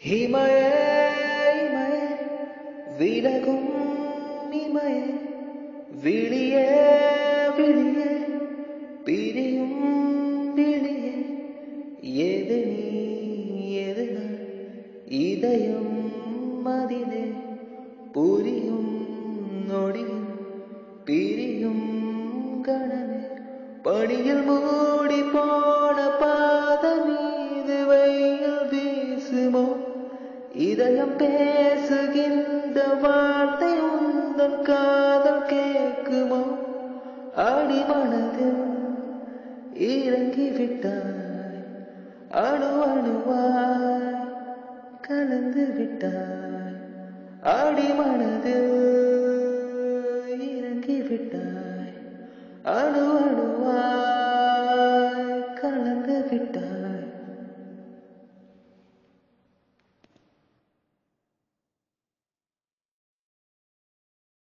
இமயே இமயே விலகும் இமயே விழியே விழியே பிரியும் விழியே எது நீ எது நான் இதயம் மதிலே புரியும் நொடியும் பிரியும் கணமே பணியில் மூடி போன பாத மீது வெயில் வீசுமோ இதயம் பேசுகின்ற வார்த்தை உந்தன் காதல் கேட்குமோ அடிமனதில் இறங்கிவிட்டாய் அணு அணுவாய் கலந்து விட்டாய் அடிமனதில் இறங்கிவிட்டாய் அணு